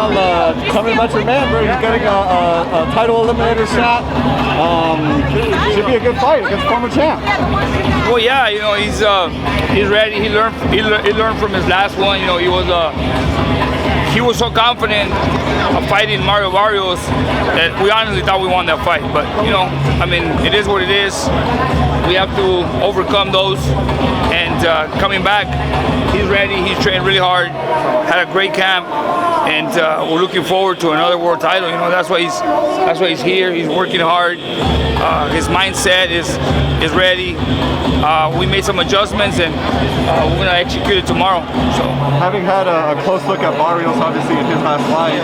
Well, tell me about your man, bro. He's getting a title eliminator shot. Should be a good fight against former champ. Well, yeah, you know, he's ready. He learned from his last one. You know, he was so confident of fighting Mario Barrios that we honestly thought we won that fight. But you know, I mean, it is what it is. We have to overcome those. And coming back, he's ready. He's trained really hard. Had a great camp. And we're looking forward to another world title. You know, that's why he's here. He's working hard. His mindset is ready. We made some adjustments, and we're gonna execute it tomorrow. So, having had a close look at Barrios, obviously in his last fight,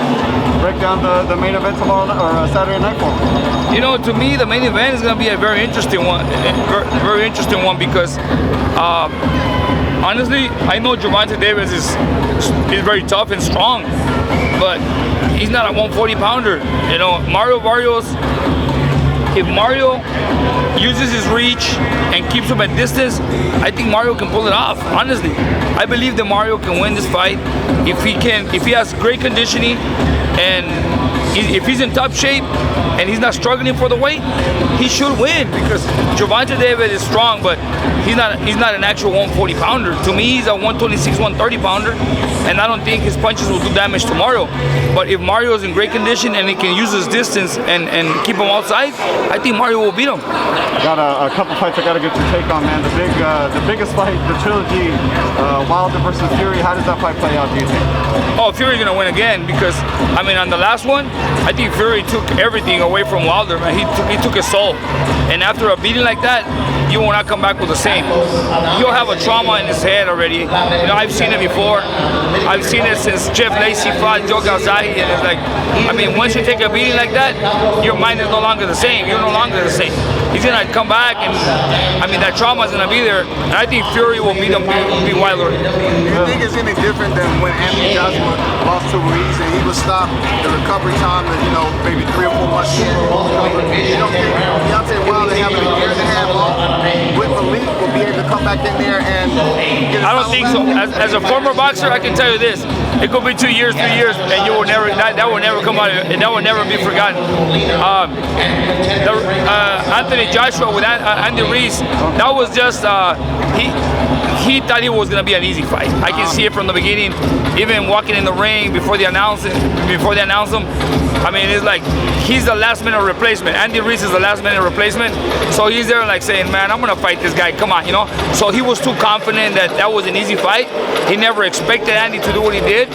break down the main event tomorrow or Saturday night for him. You know, to me, the main event is gonna be a very interesting one. Very interesting one because. Honestly, I know Gervonta Davis is very tough and strong, but he's not a 140-pounder. You know, Mario Barrios, if Mario uses his reach and keeps him at distance, I think Mario can pull it off. Honestly, I believe that Mario can win this fight if he has great conditioning and if he's in top shape and he's not struggling for the weight, he should win because Gervonta Davis is strong, but he's not an actual 140-pounder. To me, he's a 126, 130-pounder, and I don't think his punches will do damage to Mario. But if Mario is in great condition and he can use his distance and keep him outside, I think Mario will beat him. Got a couple fights I got to get your take on, man. The biggest fight, the trilogy, Wilder versus Fury. How does that fight play out, do you think? Oh, Fury's gonna win again because, I mean, on the last one, I think Fury took everything away from Wilder, man. He took his soul. And after a beating like that, you will not come back with the same. He'll have a trauma in his head already. You know, I've seen it before. I've seen it since Jeff Lacey fought Joe Galzahi, and it's like, I mean, once you take a beating like that, your mind is no longer the same. You're no longer the same. He's gonna come back, and I mean, that trauma is gonna be there. And I think Fury will beat Wilder. Do you think it's any different than when Anthony Joshua lost to Ruiz and he was stopped? The recovery time, you know, maybe 3 or 4 months. You don't think Deontay Wilder having a year and a half off with Malik will be able to come back in there and get I don't think so. As a former boxer, I can tell you this: it could be 2 years, 3 years, and you will never that will never come out, and that will never be forgotten. Anthony Joshua with Andy Ruiz, that was just he thought it was gonna be an easy fight. I can see it from the beginning, even walking in the ring before they announce him. I mean, it's like he's the last-minute replacement. Andy Ruiz is the last-minute replacement, so he's there like saying, "Man, I'm gonna fight this guy. Come on, you know." So he was too confident that was an easy fight. He never expected Andy to do what he did,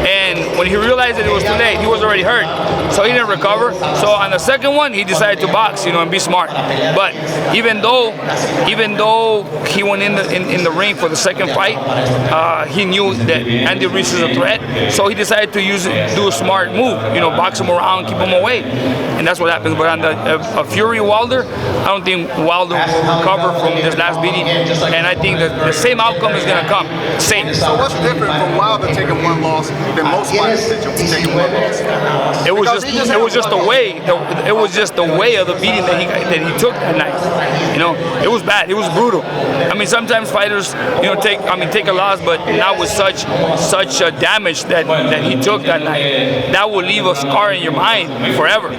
and when he realized that it was too late, he was already hurt, so he didn't recover. So on the second one, he decided to box, you know, and be smart. But even though he went in the ring for the second fight, he knew that Andy Ruiz is a threat, so he decided to do a smart move, you know, box him around, keep him away, and that's what happens. But on the Fury Wilder, I don't think Wilder will recover from this last beating, and I think that the same outcome is going to come. Same. So what's different from Wilder taking one loss than most fighters taking one loss? It was just the way. It was just the way of the beating that he took that night. You know, it was bad. It was brutal. I mean, sometimes fighters, you know, take a loss, but not with such damage that he took that night. That will leave a scar in your mind forever.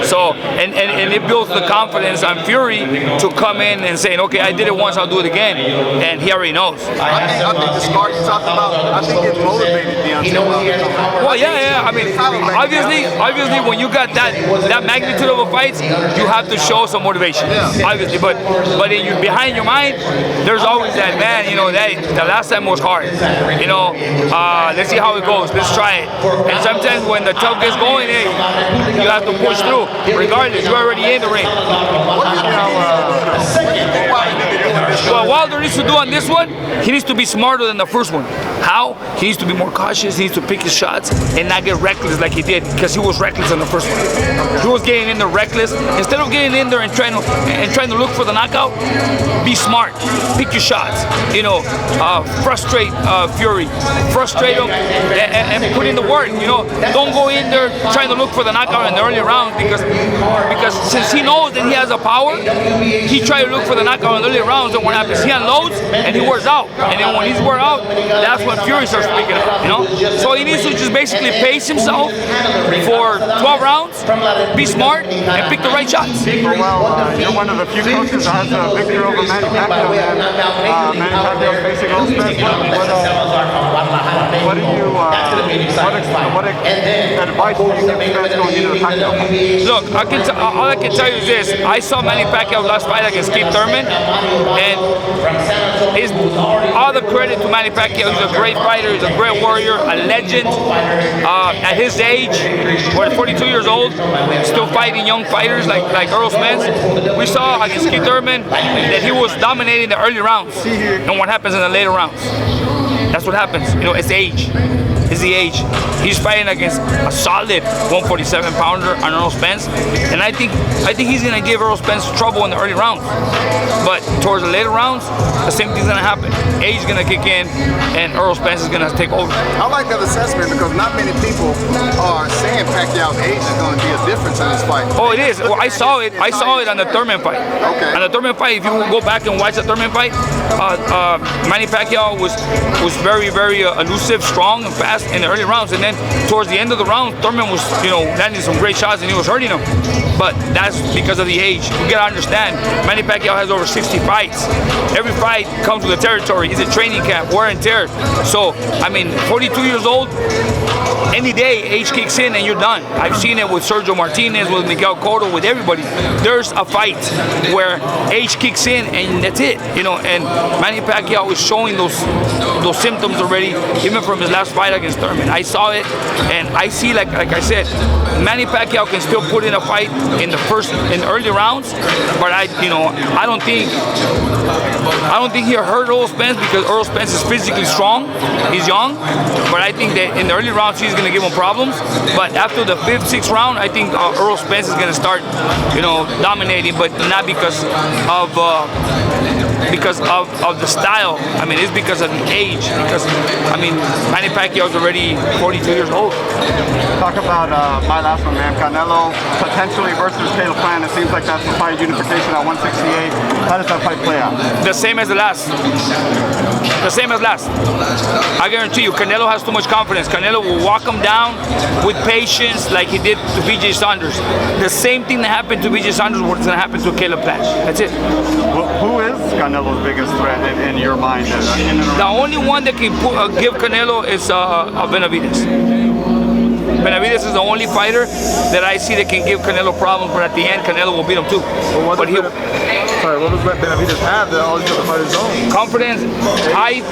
So, and it builds the confidence on Fury to come in and saying, okay, I did it once, I'll do it again, and he already knows. I think the scar you talked about, I think it motivated Deontay Wilder. Well, yeah. I mean, obviously, when you got that magnitude of a fight, you have to show some motivation. Obviously, but behind your mind, there's always that, man, you know, the last time was hard. You know, let's see how it goes. Let's try it. And sometimes when the tough gets going, hey, you have to push through. Regardless, you're already in the ring. What Wilder needs to do on this one, he needs to be smarter than the first one. How? He needs to be more cautious. He needs to pick his shots and not get reckless like he did, because he was reckless on the first one. He was getting in there reckless. Instead of getting in there and trying to look for the knockout, be smart. Pick your shots. You know, frustrate Fury, frustrate him, and put in the work. You know, don't go in there trying to look for the knockout in the early rounds, because since he knows that he has a power, he tries to look for the knockout in the early rounds, and what happens? He unloads and he wears out, and then when he's wore out, that's when when Fury starts picking up, you know? So he needs to just basically pace himself for 12 rounds, be smart, and pick the right shots. Well, you're one of the few coaches that has a victory over Manny Pacquiao, man. Manny Pacquiao facing Errol Spence. What advice do you give Spence going into the Pacquiao fight? Look, all I can tell you is this. I saw Manny Pacquiao's last fight against Keith Thurman, and all the credit to Manny Pacquiao. He's a great fighter, he's a great warrior, a legend. At his age, 42 years old, still fighting young fighters like Errol Spence. We saw against Keith Thurman that he was dominating the early rounds. And what happens in the later rounds? That's what happens. You know, it's age. It's the age. He's fighting against a solid 147 pounder on Errol Spence, and I think he's gonna give Errol Spence trouble in the early rounds. But towards the later rounds, the same thing's gonna happen. Age is gonna kick in, and Errol Spence is gonna take over. I like that assessment because not many people are saying Pacquiao's age is going to be a difference in this fight. Oh, it is. Well, I saw it on the Thurman fight. Okay. On the Thurman fight, if you go back and watch the Thurman fight, Manny Pacquiao was very, very elusive, strong, and fast in the early rounds, and then towards the end of the round, Thurman was, landing some great shots and he was hurting him. But that's because of the age. You gotta understand, Manny Pacquiao has over 60 fights. Every fight comes with a territory. He's a training camp, wear and tear. So, 42 years old, any day age kicks in and you're done. I've seen it with Sergio Martinez, with Miguel Cotto, with everybody. There's a fight where age kicks in and that's it. And Manny Pacquiao is showing those symptoms already, even from his last fight against Thurman. I saw it, and I see, like I said, Manny Pacquiao can still put in a fight in the early rounds, but I don't think he'll hurt Errol Spence because Errol Spence is physically strong. He's young, but I think that in the early rounds he's going to give him problems. But after the 5th, 6th round, I think Errol Spence is going to start, dominating, but not because of the style. It's because of the age. Because Manny Pacquiao is already 42 years old. Talk about my last one, man. Canelo potentially versus Caleb Plant. It seems like that's the fight unification at 168. How does that fight play out? The same as the last. The same as last. I guarantee you, Canelo has too much confidence. Canelo will walk him down with patience like he did to BJ Saunders. The same thing that happened to BJ Saunders is going to happen to Caleb Plant. That's it. Well, who is Canelo's biggest threat in your mind? The only one that can give Canelo is Benavidez. Benavidez is the only fighter that I see that can give Canelo problems, but at the end, Canelo will beat him too. What does Benavidez have that all these other fighters don't? Confidence, height,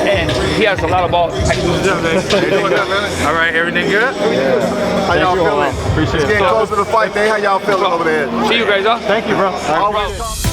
and he has a lot of balls. All right, everything good? How y'all feeling? Appreciate it. It's getting close to the fight day. How y'all feeling over there? See you guys, huh? Thank you, bro. Always.